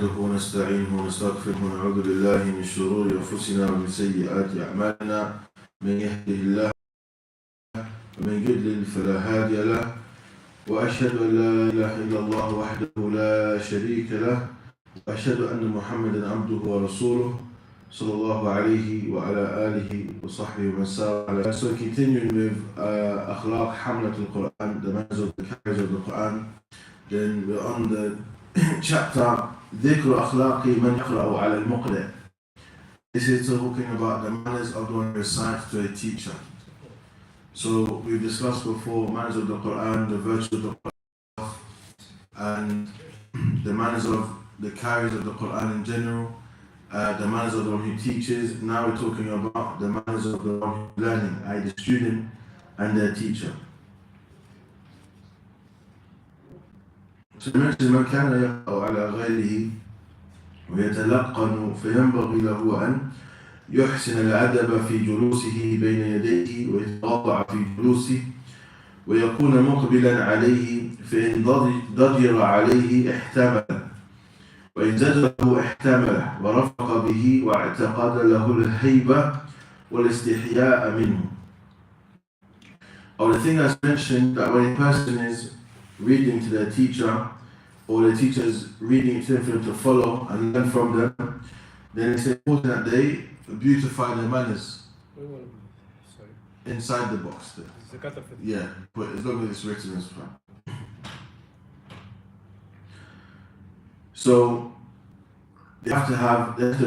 نحمده ونستعينه ونستغفره ونعوذ بالله من شرور أنفسنا ومن سيئات أعمالنا من يهده الله ومن يضلل فلا هادي له وأشهد أن لا إله إلا الله وحده لا شريك له وأشهد أن محمدا عبده ورسوله صلى الله عليه وعلى آله وصحبه ومن سار على. So continuing with أخلاق حملة القرآن, the manners of the carriers of the Quran. Then we're on the chapter ذكر أخلاق من يقرأ على المقرئ. This is talking about the manners of the one who recites to a teacher. So we've discussed before manners of the Quran, the virtues of the Quran, and the manners of the carriers of the Quran in general, the manners of the one who teaches. Now we're talking about the manners of the one who's learning, i.e. the student and their teacher. من كان يقرأ على غيره ويتلقن فينبغي له أن يحسن الأدب في جلوسه بين يديه ويتواضع في جلوسه ويكون مقبلا عليه فإن ضجر عليه احتمل وإن زجره احتمله ورفق به واعتقد له الهيبة والاستحياء منه. Or the thing that's mentioned that when a person is reading to their teacher, or the teacher is reading to them for them to follow and learn from them, then it's important that they beautify their manners. Sorry. Inside the box there. Yeah, but as long as it's written, it's fine. So they have to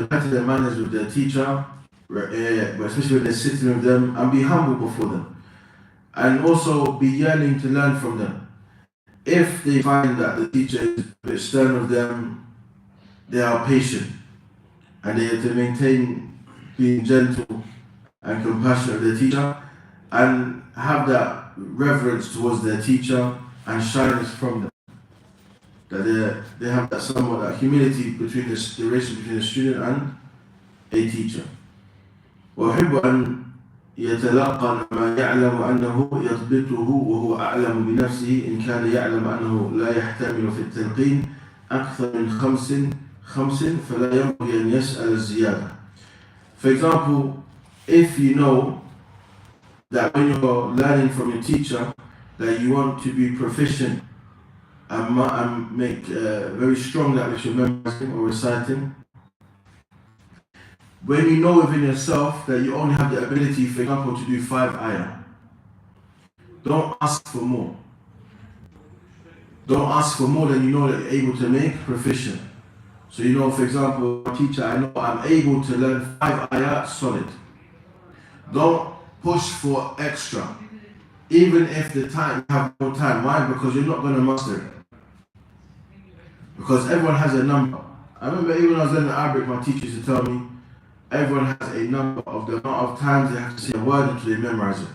better their manners with their teacher, especially when they're sitting with them, and be humble before them, and also be yearning to learn from them. If they find that the teacher is a bit stern with them, they are patient and they have to maintain being gentle and compassionate with their teacher and have that reverence towards their teacher and shyness from them. That they have that somewhat that humility between the relation between a student and a teacher. وأحب أن يتلقن ما يعلم أنه يضبطه وهو أعلم بنفسه إن كان يعلم أنه لا يحتمل في التلقين أكثر من خمس فلا ينبغي أن يسأل الزيادة. For example, if you know that when you're learning from your teacher that you want to be proficient and make very strong that which you're memorizing or reciting, when you know within yourself that you only have the ability, for example, to do 5 ayah, don't ask for more. Don't ask for more than you know that you're able to make proficient. So you know, for example, teacher, I know I'm able to learn 5 ayah solid. Don't push for extra, even if the time you have no time. Why? Because you're not going to master it. Because everyone has a number. I remember even when I was learning Arabic, my teacher used to tell me, everyone has a number of the amount of times they have to say a word until they memorize it.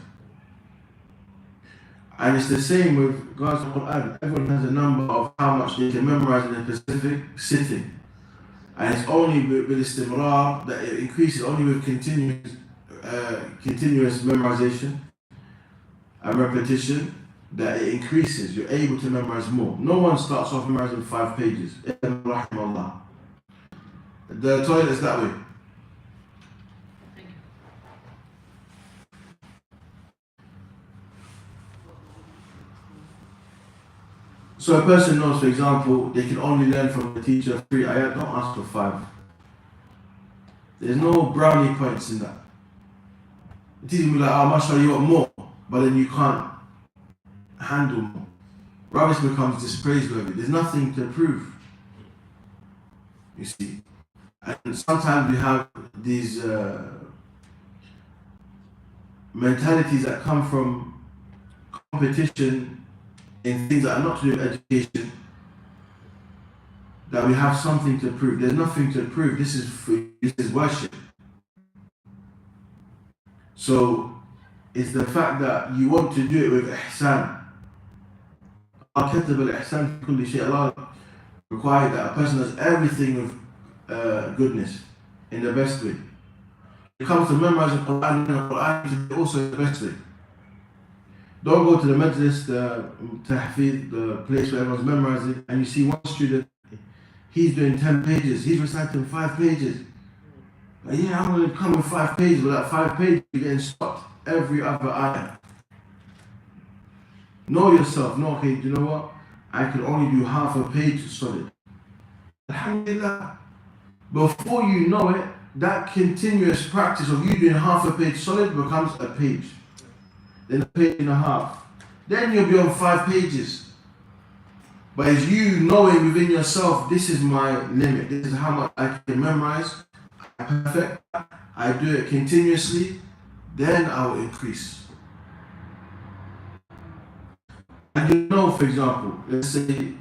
And it's the same with God's Quran. Everyone has a number of how much they can memorize in a specific sitting. And it's only with istimrar that it increases, only with continuous memorization and repetition that it increases. You're able to memorize more. No one starts off memorizing 5 pages. The toilet is that way. So a person knows, for example, they can only learn from the teacher 3 ayat, don't ask for 5. There's no brownie points in that. The teacher will be like, oh, mashallah, you want more, but then you can't handle more. Rubbish becomes dispraiseworthy. There's nothing to prove. You see. And sometimes we have these mentalities that come from competition in things that are not to do with education, that we have something to prove. There's nothing to prove. This is worship. So it's the fact that you want to do it with ihsan. Allah required that a person does everything with goodness in the best way. When it comes to memorizing Quran is also the best way. Don't go to the majlis, the tahfidh, the place where everyone's memorizing, and you see one student He's doing 10 pages. He's reciting 5 pages. But yeah, I'm going to come with 5 pages, but that 5 pages, you're getting stopped every other ayah. Know yourself. No, okay, do you know what? I can only do half a page solid. Alhamdulillah. Before you know it, that continuous practice of you doing half a page solid becomes a page. Then a page and a half. Then you'll be on 5 pages. But it's you knowing within yourself, this is my limit. This is how much I can memorize. I perfect that. I do it continuously. Then I will increase. And you know, for example, let's say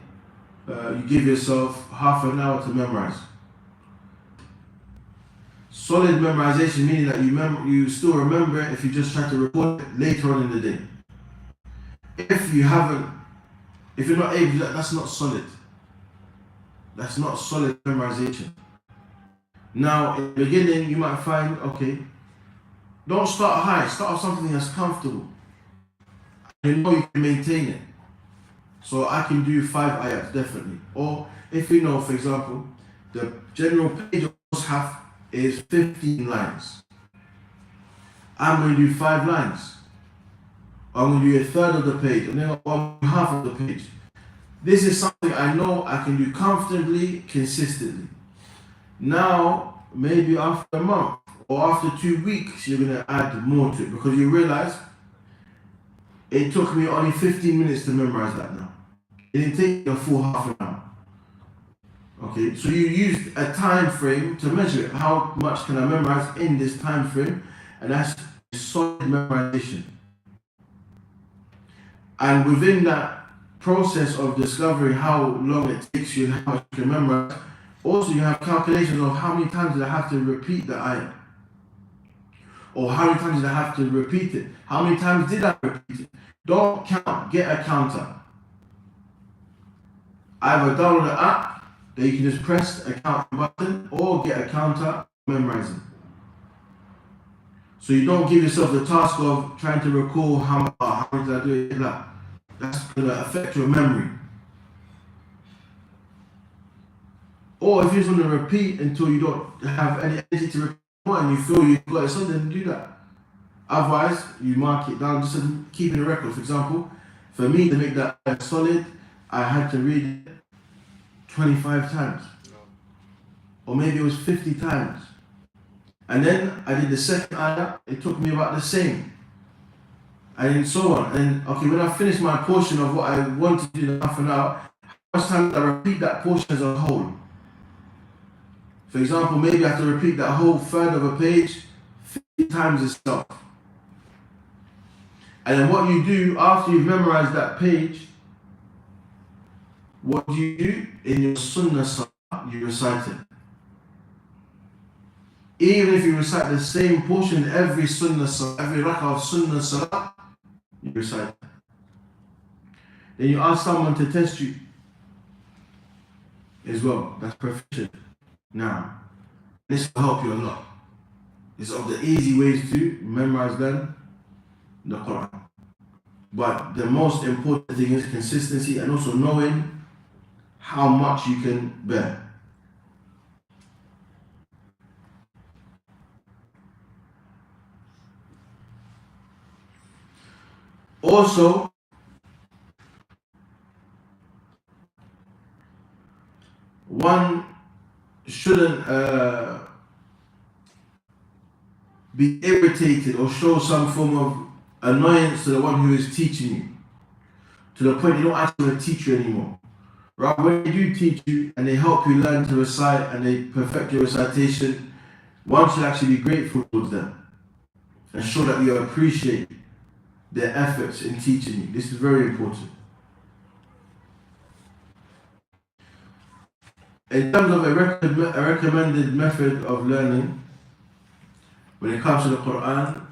you give yourself half an hour to memorize. Solid memorization meaning that you still remember it if you just try to record it later on in the day. If you're not able to, that's not solid. That's not solid memorization. Now, in the beginning, you might find, okay, don't start high, start off something that's comfortable. You know you can maintain it. So I can do 5 ayats, definitely. Or if you know, for example, the general page of Mus'haf is 15 lines. I'm going to do 5 lines. I'm going to do a third of the page, and then I'm half of the page. This is something I know I can do comfortably, consistently. Now, maybe after a month or after 2 weeks, you're going to add more to it because you realize it took me only 15 minutes to memorize that now. It didn't take you a full half an hour. Okay, so you used a time frame to measure it. How much can I memorize in this time frame? And that's solid memorization. And within that process of discovering how long it takes you and how much you can memorize, also you have calculations of how many times did I have to repeat the ayah. Or how many times did I have to repeat it? How many times did I repeat it? Don't count, get a counter. Either download the app that you can just press a count button or get a counter memorizing. So you don't give yourself the task of trying to recall how many did I do it like. That's going to affect your memory. Or if you just want to repeat until you don't have any energy to repeat and you feel you've got it, so then do that. Otherwise, you mark it down, just keeping a record. For example, for me to make that solid, I had to read it 25 times. Or maybe it was 50 times. And then I did the second ayah, it took me about the same. And so on. And okay, when I finished my portion of what I wanted to do in half an hour, how much time did I repeat that portion as a whole? For example, maybe I have to repeat that whole third of a page 50 times itself. And then what you do after you've memorized that page, what do you do? In your sunnah salah, you recite it. Even if you recite the same portion every sunnah salah, every rak'ah of sunnah salah, you recite it. Then you ask someone to test you as well. That's proficient. Now, this will help you a lot. It's of the easy ways to memorize them, the Quran. But the most important thing is consistency and also knowing how much you can bear. Also, one shouldn't be irritated or show some form of annoyance to the one who is teaching you, to the point they don't actually want to teach you anymore. Right? When they do teach you and they help you learn to recite and they perfect your recitation, one should actually be grateful towards them and show that you appreciate their efforts in teaching you. This is very important. In terms of a recommended method of learning, when it comes to the Quran,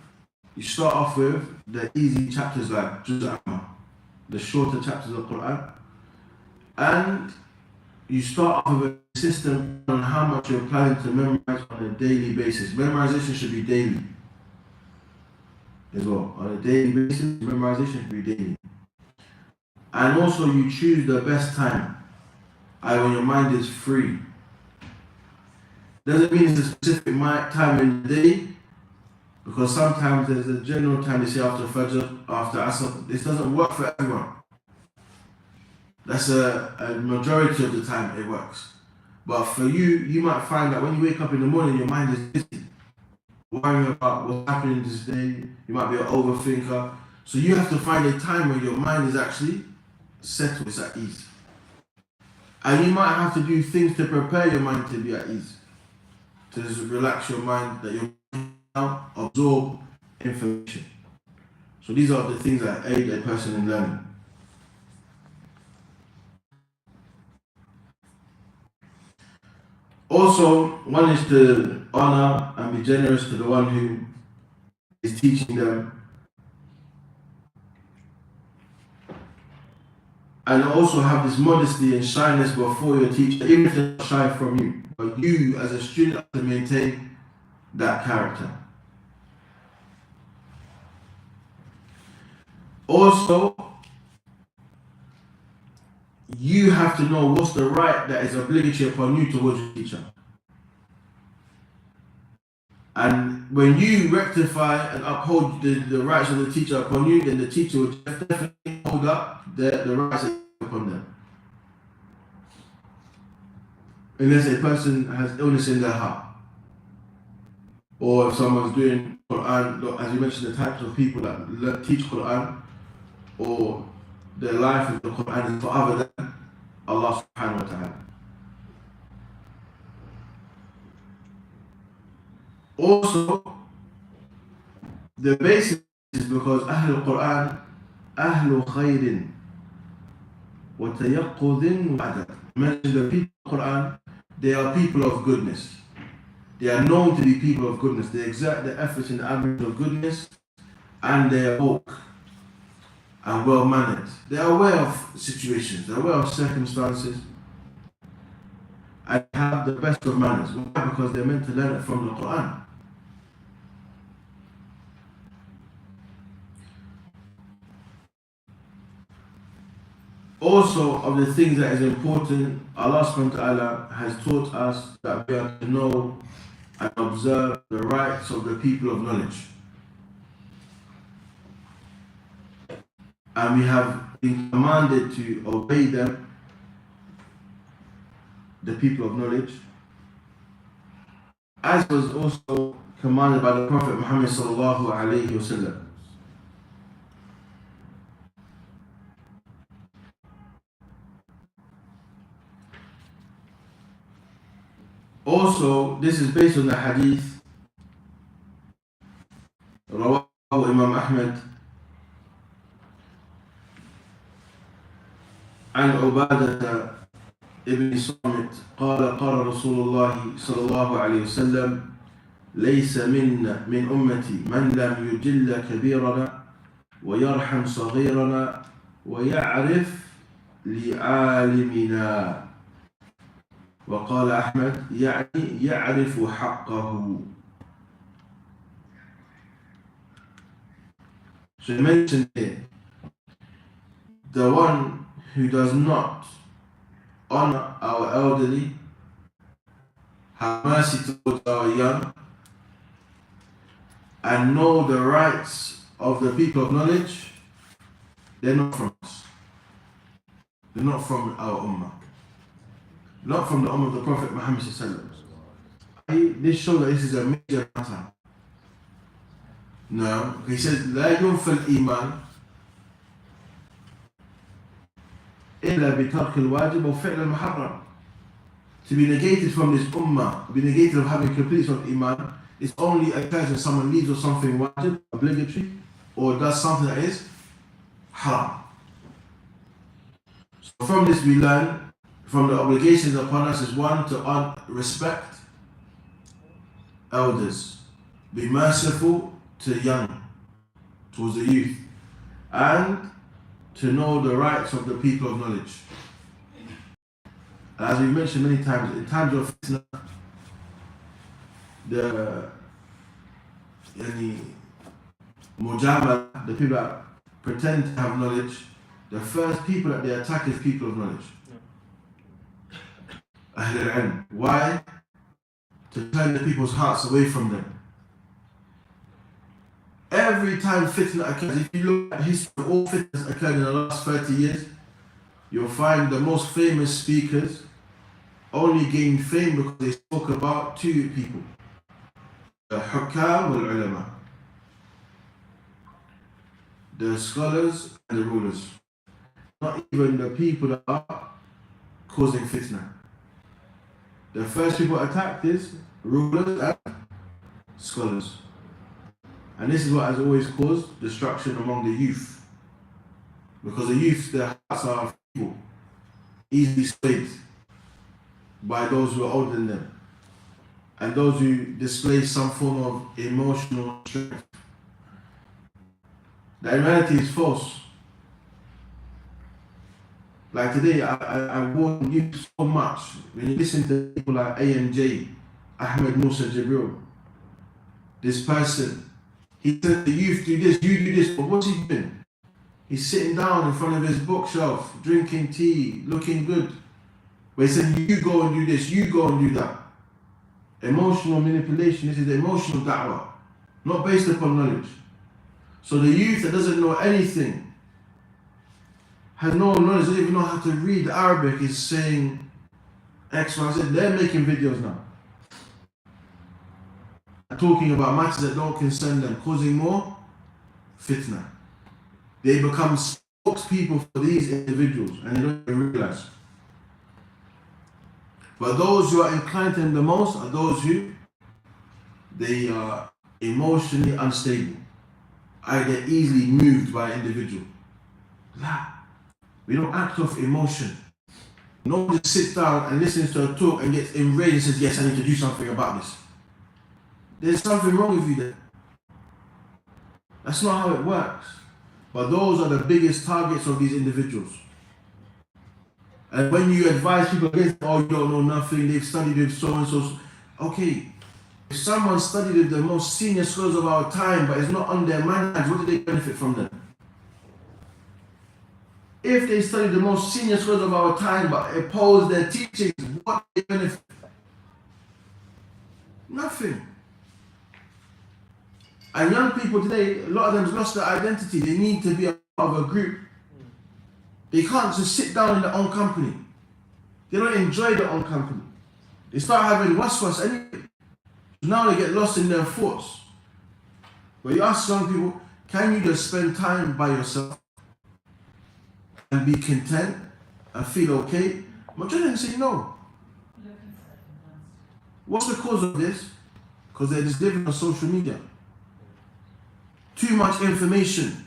you start off with the easy chapters like Juz Amma, the shorter chapters of the Quran, and you start off with a system on how much you're planning to memorize on a daily basis. Memorization should be daily as well. On a daily basis, memorization should be daily. And also you choose the best time. when your mind is free. Doesn't mean it's a specific time in the day, because sometimes there's a general time they say after Fajr, after Asr. This doesn't work for everyone. That's a majority of the time it works. But for you, you might find that when you wake up in the morning, your mind is busy, worrying about what's happening this day. You might be an overthinker. So you have to find a time where your mind is actually settled, it's at ease. And you might have to do things to prepare your mind to be at ease, to just relax your mind, that you now absorb information. So these are the things that aid a person in learning. Also, one is to honor and be generous to the one who is teaching them. And also have this modesty and shyness before your teacher, even if they're shy from you. But you, as a student, have to maintain that character. Also, you have to know what's the right that is obligatory upon you towards your teacher. And when you rectify and uphold the rights of the teacher upon you, then the teacher will definitely hold up the rights upon them. Unless a person has illness in their heart, or if someone's doing Quran, as you mentioned, the types of people that teach Quran, or their life with the Quran is for other than Allah subhanahu wa ta'ala. Also, the basis is because Ahlul Quran, Ahlu Khairin, wa tayaqqudin wa adab. Mention the people of the Quran, they are people of goodness. They are known to be people of goodness. They exert their efforts in the avenue of goodness, and they are woke and well mannered. They are aware of situations, they are aware of circumstances, and have the best of manners. Why? Because they're meant to learn it from the Quran. Also, of the things that is important, Allah subhanahu wa ta'ala has taught us that we are to know and observe the rights of the people of knowledge. And we have been commanded to obey them, the people of knowledge, as was also commanded by the Prophet Muhammad sallallahu alayhi wa sallam. Also, this is based on the hadith رواه Imam Ahmad عن عبادة ابن صامت قال قال رسول الله صلى الله عليه وسلم ليس منا من أمتي من لم يجل كبيرنا ويرحم صغيرنا ويعرف لعالمنا. وقال أحمد يعني يعرف حقه. So he mentioned here, the one who does not honor our elderly, have mercy towards our young, and know the rights of the people of knowledge, they're not from us. They're not from our ummah. Not from the ummah of the Prophet Muhammad sallallahu alaihi wasallam. This shows that this is a major matter. No, he says لا ينفى الإيمان إلا بترك الواجب وفعل المحرم. To be negated from this ummah, be negated of having complete of iman, is only occurs when someone leaves or something wajib, obligatory, or does something that is haram. So from this we learn, from the obligations upon us is one, to respect elders, be merciful to young, towards the youth, and to know the rights of the people of knowledge. As we mentioned many times, in times of fitna, the mujama, the people that pretend to have knowledge, the first people that they attack is people of knowledge. Ahl al-Ilm. Why? To turn the people's hearts away from them. Every time fitna occurs, if you look at history of all fitnas occurred in the last 30 years, you'll find the most famous speakers only gained fame because they spoke about two people, the hukam wal ulama, the scholars and the rulers, not even the people that are causing fitna. The first people attacked is rulers and scholars. And this is what has always caused destruction among the youth. Because the youth, their hearts are feeble, easily swayed by those who are older than them, and those who display some form of emotional strength. The humanity is false. Like today, I warn you so much when you listen to people like AMJ, Ahmed Musa Jibril. This person, he said the youth do this, you do this, but what's he doing? He's sitting down in front of his bookshelf, drinking tea, looking good. But he said, you go and do this, you go and do that. Emotional manipulation, this is emotional da'wah, not based upon knowledge. So the youth that doesn't know anything, has no knowledge, doesn't even know how to read Arabic, is saying X, Y, Z. They're making videos now, talking about matters that don't concern them, causing more fitna. They become spokespeople for these individuals and they don't even realize. But those who are inclined to them the most are those who they are emotionally unstable. I get easily moved by an individual. We don't act off emotion. No one just sits down and listens to a talk and gets enraged and says, yes, I need to do something about this. There's something wrong with you there. That's not how it works. But those are the biggest targets of these individuals. And when you advise people against, oh, you don't know nothing, they've studied with so and so. Okay, if someone studied with the most senior scholars of our time, but it's not on their minds, what do they benefit from them? If they study the most senior scholars of our time, but oppose their teachings, what do they benefit? Nothing. And young people today, a lot of them have lost their identity. They need to be a part of a group. They can't just sit down in their own company. They don't enjoy their own company. They start having waswas anyway. Now they get lost in their thoughts. But you ask young people, can you just spend time by yourself and be content and feel okay? Majority of them say no. What's the cause of this? Because they're just living on social media. Too much information.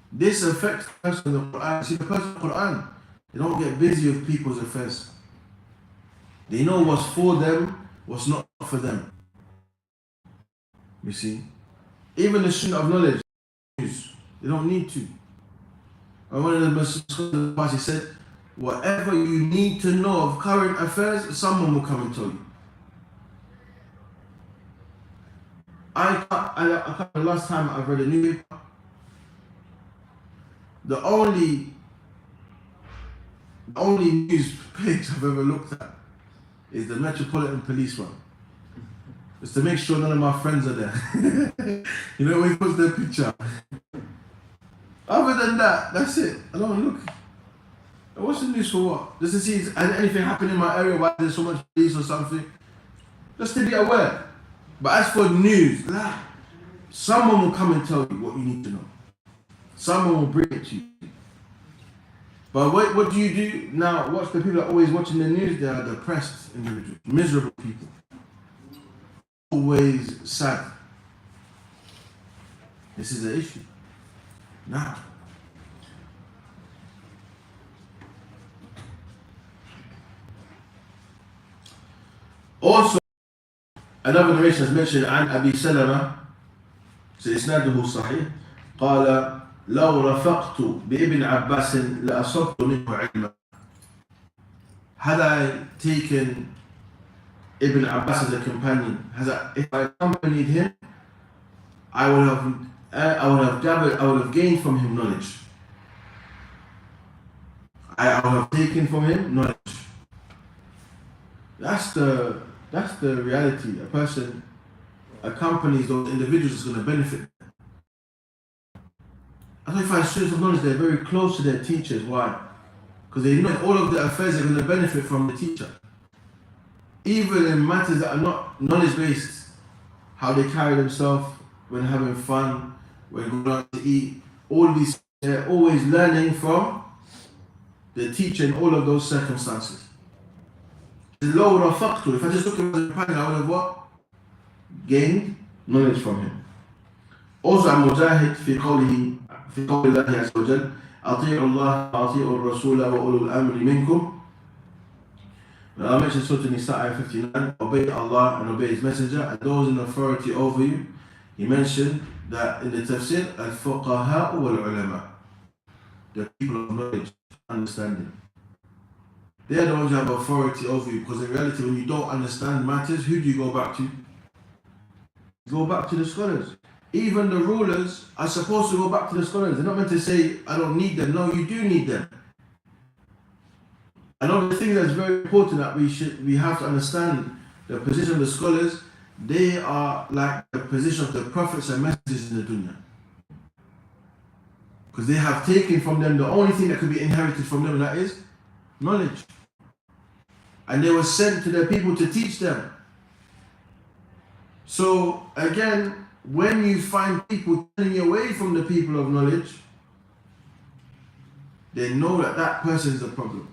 This affects the person in the Quran. See, the person in the Quran, they don't get busy with people's affairs. They know what's for them, what's not for them. You see? Even the student of knowledge, they don't need to. And one of the Muslims, he said, whatever you need to know of current affairs, someone will come and tell you. I can't, the last time I've read a newspaper, the only news page I've ever looked at is the Metropolitan Police one. It's to make sure none of my friends are there. You know, when he puts their picture. Other than that, that's it. I don't look. What's the news for what? Just to see if anything happening in my area, why there's so much police or something. Just to be aware. But as for news, someone will come and tell you what you need to know. Someone will bring it to you. But what do you do now? Watch the people that are always watching the news. They are depressed individuals, miserable people. Always sad. This is the issue. Now, also, another narration has mentioned عن أبي سلمة إسناده صحيح قال لو رفقت بابن عباس لأصبت منه علما. Had I taken Ibn Abbas as a companion, if I accompanied him, I would have gained from him knowledge. I would have taken from him knowledge. That's the reality. A company, those individuals is going to benefit. I think if I students of knowledge, they're very close to their teachers. Why? Because they know all of the affairs are going to benefit from the teacher. Even in matters that are not knowledge-based, how they carry themselves when having fun, when going out to eat, all these, they're always learning from the teacher in all of those circumstances. Low rafaqtu. If I just look at the companion, I would have what? Gained knowledge from him. Also, Al-Mujahid في قوله في قول الله عز وجل أطيعوا الله وأطيعوا الرسول وأولو الأمر منكم. Now I mentioned Surah Nisa ayah 59, obey Allah and obey His Messenger and those in authority over you. He mentioned that in the tafsir, al-fuqaha wal-ulama, the people of knowledge, understanding. They are the ones who have authority over you, because in reality, when you don't understand matters, who do you go back to? You go back to the scholars. Even the rulers are supposed to go back to the scholars. They're not meant to say, I don't need them. No, you do need them. Another thing that's very important that we have to understand the position of the scholars. They are like the position of the prophets and messengers in the dunya, because they have taken from them the only thing that could be inherited from them, and that is knowledge. And they were sent to their people to teach them. So again, when you find people turning away from the people of knowledge, they know that that person is the problem.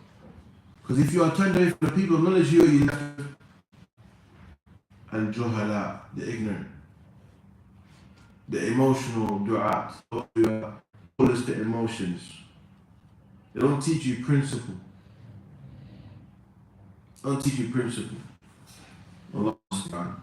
Because if you are turned away from the people of knowledge, you are left al-juhala, the ignorant, the emotional du'at, holistic emotions. They don't teach you principle. They don't teach you principle. Allah subhanahu.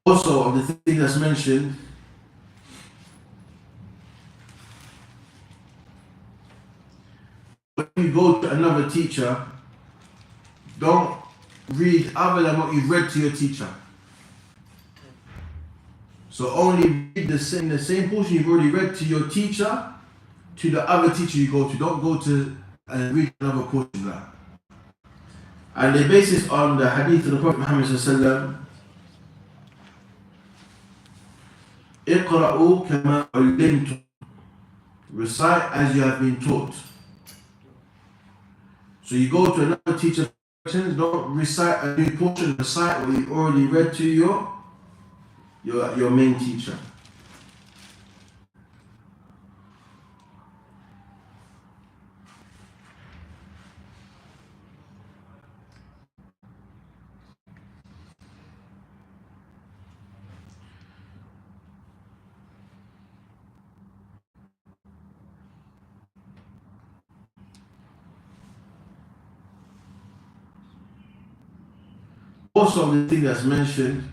Also, the thing that's mentioned, when you go to another teacher, don't read other than what you've read to your teacher. So only read the same portion you've already read to your teacher, to the other teacher you go to. Don't go to and read another portion of that. And they base this on the hadith of the Prophet Muhammad sallallahu alaihi wasallam. اقرأوا كما علمتم. Recite as you have been taught. So you go to another teacher, don't recite a new portion, recite what you already read to your main teacher. Also, the thing that's mentioned,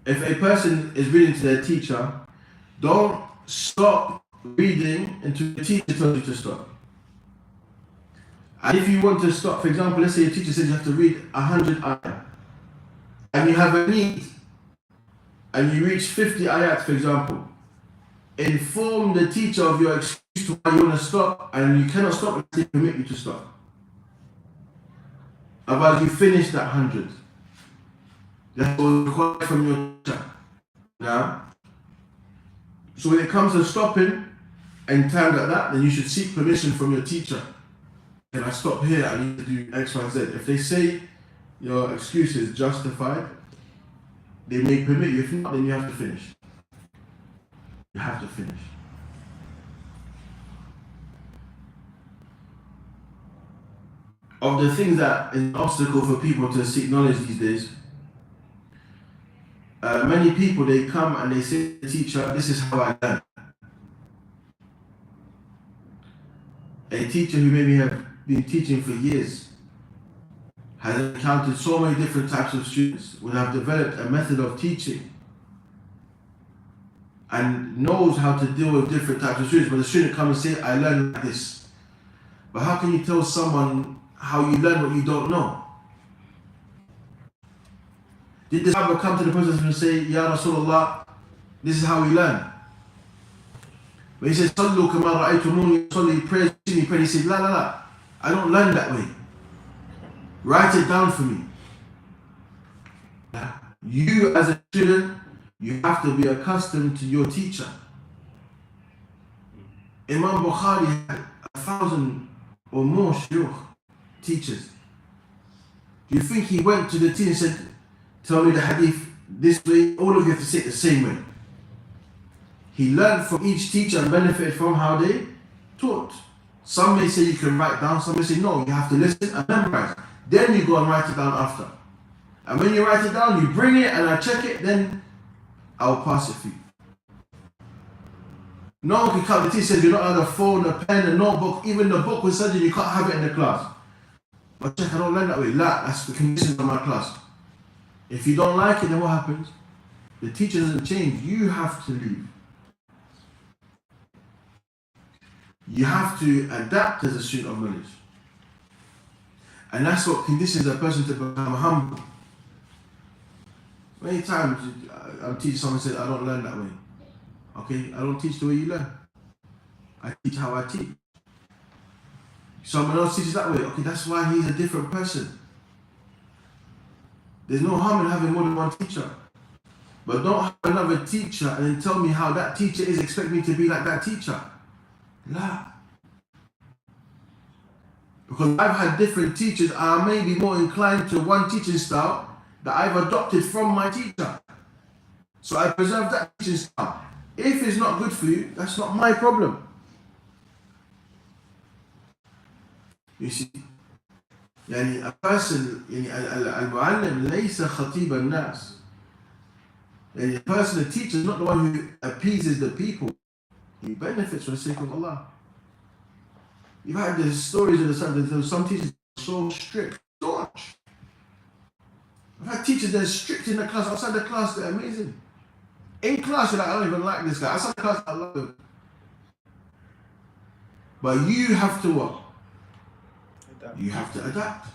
if a person is reading to their teacher, don't stop reading until the teacher tells you to stop. And if you want to stop, for example, let's say your teacher says you have to read 100 ayat, and you have a need, and you reach 50 ayat, for example, inform the teacher of your excuse to why you want to stop, and you cannot stop until they permit you to stop. Otherwise, you finish that 100. That's what required from your teacher. Now, so when it comes to stopping and times like that, then you should seek permission from your teacher. Can I stop here? I need to do X, Y, Z. If they say your excuse is justified, they may permit you. If not, then you have to finish. You have to finish. Of the things that is an obstacle for people to seek knowledge these days, many people, they come and they say to the teacher, this is how I learn. A teacher who maybe have been teaching for years has encountered so many different types of students, will have developed a method of teaching and knows how to deal with different types of students. But the student comes and say, I learned like this. But how can you tell someone how you learn what you don't know? Did the Sahaba come to the Prophet and say, Ya Rasulullah, this is how we learn? But he says, Sallu kama ra'aytumuni usalli, pray, he said, la la la, I don't learn that way. Write it down for me. You as a student, you have to be accustomed to your teacher. Imam Bukhari had 1,000 or more shuyukh, teachers. Do you think he went to the teacher and said, tell me the hadith this way, all of you have to say it the same way? He learned from each teacher and benefited from how they taught. Some may say you can write down, some may say no, you have to listen and memorize. Then you go and write it down after. And when you write it down, you bring it and I check it, then I'll pass it for you. No one can come, the teacher says you're not allowed a phone, a pen, a notebook, even the book was said you can't have it in the class. But check, I don't learn that way. La, that's the conditions of my class. If you don't like it, then what happens? The teacher doesn't change, you have to leave. You have to adapt as a student of knowledge. And that's what conditions a person to become humble. Many times I'm teaching someone says, I don't learn that way. Okay, I don't teach the way you learn. I teach how I teach. Someone else teaches that way. Okay, that's why he's a different person. There's no harm in having more than one teacher. But don't have another teacher and then tell me how that teacher is, expect me to be like that teacher. La. Because I've had different teachers, I may be more inclined to one teaching style that I've adopted from my teacher. So I preserve that teaching style. If it's not good for you, that's not my problem. You see, يعني a person, المعلم ليس خطيب الناس. يعني a person, a teacher is not the one who appeases the people. He benefits for the sake of Allah. You've had the stories of some teachers are so strict, staunch. I've had teachers that are strict in the class, outside the class they're amazing. In class you're like, I don't even like this guy. Outside the class I love him. But you have to what? Adapt. You have to adapt.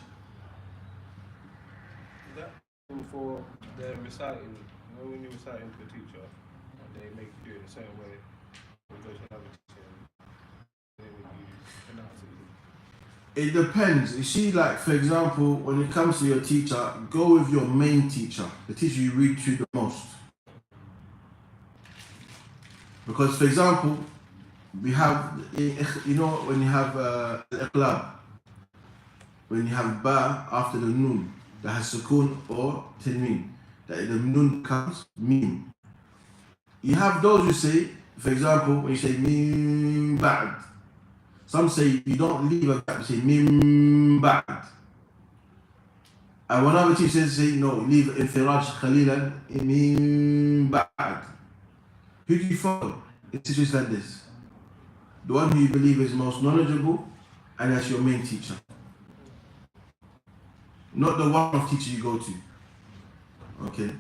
For the reciting, you know when you're reciting to a teacher, and they make you do it in a certain way, you go to another teacher and they make you pronounce it. It depends. You see, like for example, when it comes to your teacher, go with your main teacher, the teacher you read to the most. Because for example, we have, you know, when you have al-iqlab, when you have ba after the noon, that has sukun or tanween, that the noon becomes mim. You have those who say, for example, when you say mim ba'd, some say you don't leave a gap, you say mim ba'd. And one other teacher says, no, leave infiraj khalilan mim ba'd. Who do you follow in situations like this? The one who you believe is most knowledgeable, and that's your main teacher. Not the one-off teacher you go to. Okay?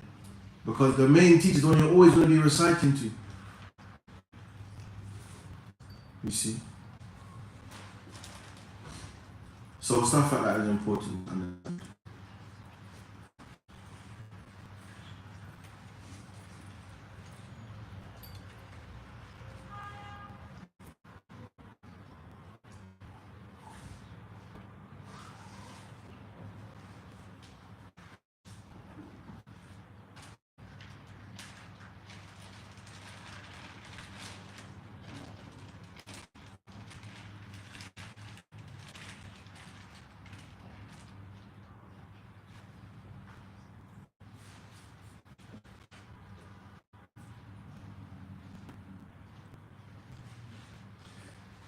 Because the main teacher is the one you're always going to be reciting to. You see? So stuff like that is important.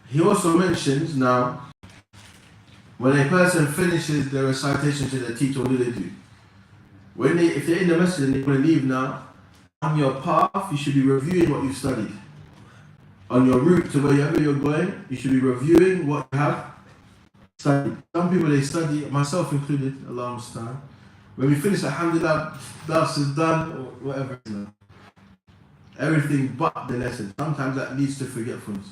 He also mentions now, when a person finishes the recitation to the teacher, what do? If they're in the masjid and they want to leave now, on your path, you should be reviewing what you've studied. On your route to wherever you're going, you should be reviewing what you have studied. Some people they study, myself included, Allah understand. When we finish, alhamdulillah, dars is done, or whatever. Everything but the lesson. Sometimes that leads to forgetfulness.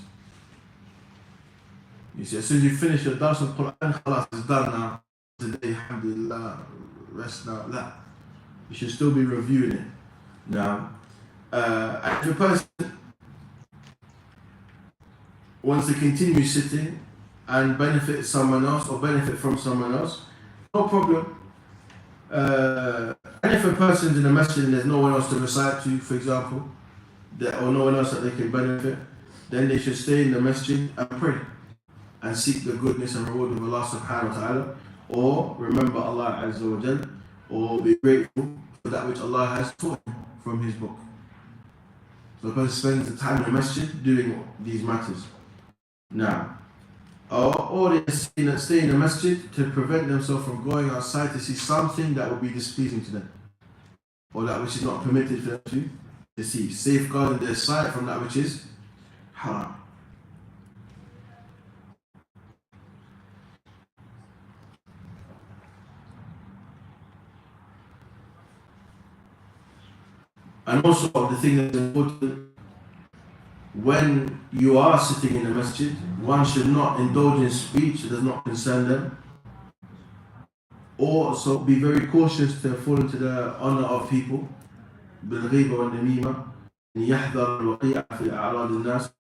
You see, as soon as you finish your dars of Quran, khalas, it's done now. Today, alhamdulillah, rest now. That. You should still be reviewing it. Now, if a person wants to continue sitting and benefit someone else or benefit from someone else, no problem. And if a person's in a masjid and there's no one else to recite to, for example, or no one else that they can benefit, then they should stay in the masjid and pray and seek the goodness and reward of Allah subhanahu wa ta'ala, or remember Allah azza wa jal, or be grateful for that which Allah has taught him from his book. So the person spends the time in the masjid doing these matters. Now, or they stay in the masjid to prevent themselves from going outside to see something that would be displeasing to them, or that which is not permitted for them to see, safeguarding their sight from that which is haram. And also the thing that's important, when you are sitting in a masjid, one should not indulge in speech that does not concern them. Or so be very cautious to fall into the honor of people. بالغيبة والنميمة يحذر الوقيع في أعراض الناس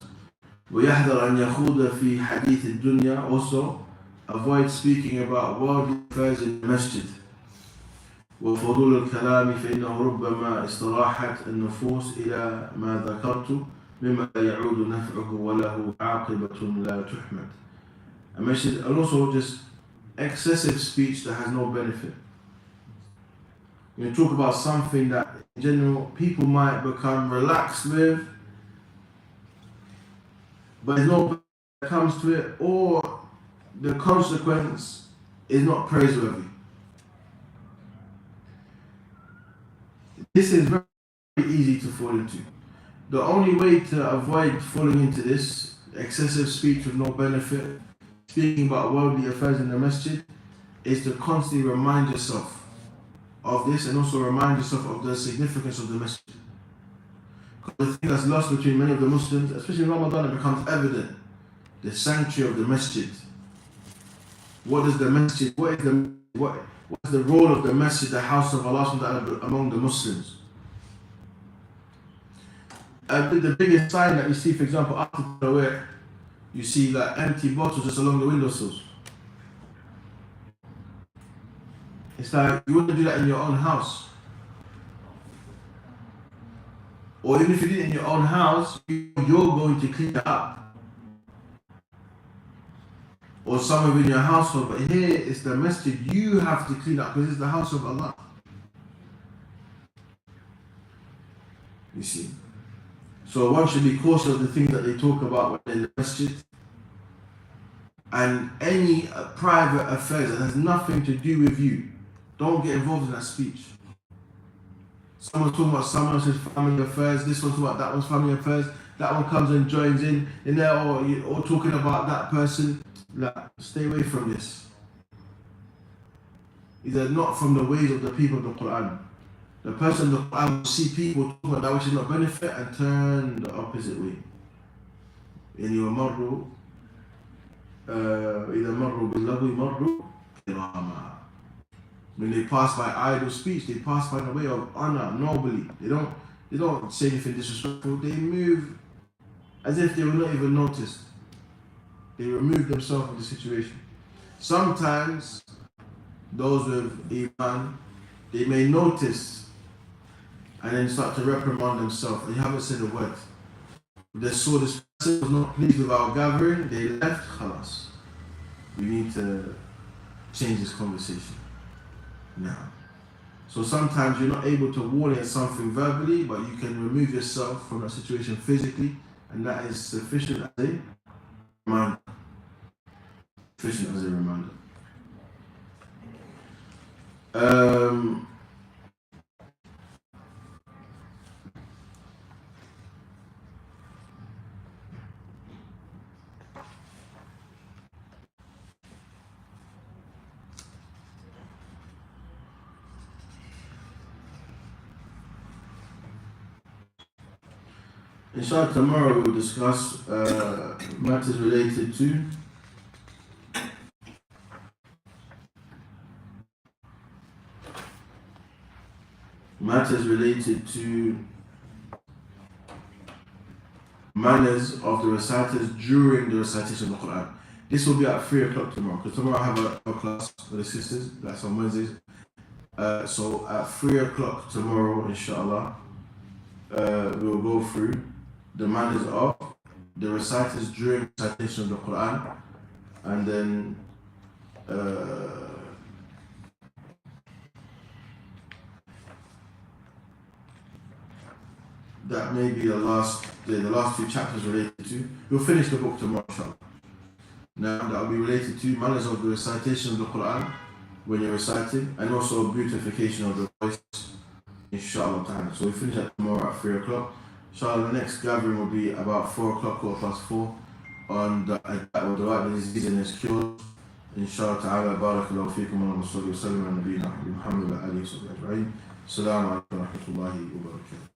ويحذر أن يخوض في حديث الدنيا. Also avoid speaking about worldly affairs in the masjid. وفضول الكلام فإنه ربما استراحت النفوس إلى ما ذكرت مما لا يعود نفعه وله عاقبة لا تحمد. And also just excessive speech that has no benefit. You talk about something that in general people might become relaxed with, but there's no benefit that comes to it, or the consequence is not praiseworthy. This is very easy to fall into. The only way to avoid falling into this, excessive speech with no benefit, speaking about worldly affairs in the masjid, is to constantly remind yourself of this, and also remind yourself of the significance of the masjid. Because the thing that's lost between many of the Muslims, especially in Ramadan, it becomes evident. The sanctuary of the masjid. What is the masjid? What is the role of the masjid, the house of Allah among the Muslims? The biggest sign that you see, for example, after Tarawih, you see like empty bottles just along the windowsills. It's like you wouldn't do that in your own house. Or even if you did it in your own house, you're going to clean it up. Or somewhere in your household, but here it's the masjid, you have to clean up because it's the house of Allah. You see. So one should be cautious of the things that they talk about when they're in the masjid. And any private affairs that has nothing to do with you, don't get involved in that speech. Someone's talking about someone else's family affairs, this one's talking about that one's family affairs, that one comes and joins in there, or talking about that person. Like, stay away from this. These are not from the ways of the people of the Quran. The person of the Quran will see people talking about that which is not benefit and turn the opposite way. إذا مروا باللغو مروا كراما. When they pass by idle speech, they pass by the way of honor, nobly. They don't say anything disrespectful. They move as if they were not even noticed. They remove themselves from the situation. Sometimes those with Iman, they may notice and then start to reprimand themselves, and you haven't said a word. They saw this person was not pleased with our gathering, they left, khalas. We need to change this conversation now. So sometimes you're not able to warn against something verbally, but you can remove yourself from that situation physically, and that is sufficient as a reminder. Sufficient as a reminder. Inshallah, tomorrow we will discuss matters related to manners of the reciters during the recitation of the Quran. This will be at 3 o'clock tomorrow, because tomorrow I have a class for the sisters, that's on Wednesdays. So at 3 o'clock tomorrow, inshallah, we will go through the manners of the reciters during recitation of the Quran, and then that may be the last two chapters related to. We'll finish the book tomorrow, inshallah. Now that will be related to manners of the recitation of the Quran when you're reciting, and also beautification of the voice, inshallah ta'ala. So we finish that tomorrow at 3 o'clock. Inshallah, the next gathering will be about 4 o'clock, 4:04, on the right disease and its cure. Inshallah ta'ala, barakallahu feekum wa sallallahu wa sallam ala nabiyyina Muhammad wa alihi wa sahbihi ajma'in. Assalamu alaikum wa rahmatullahi wa barakatuh.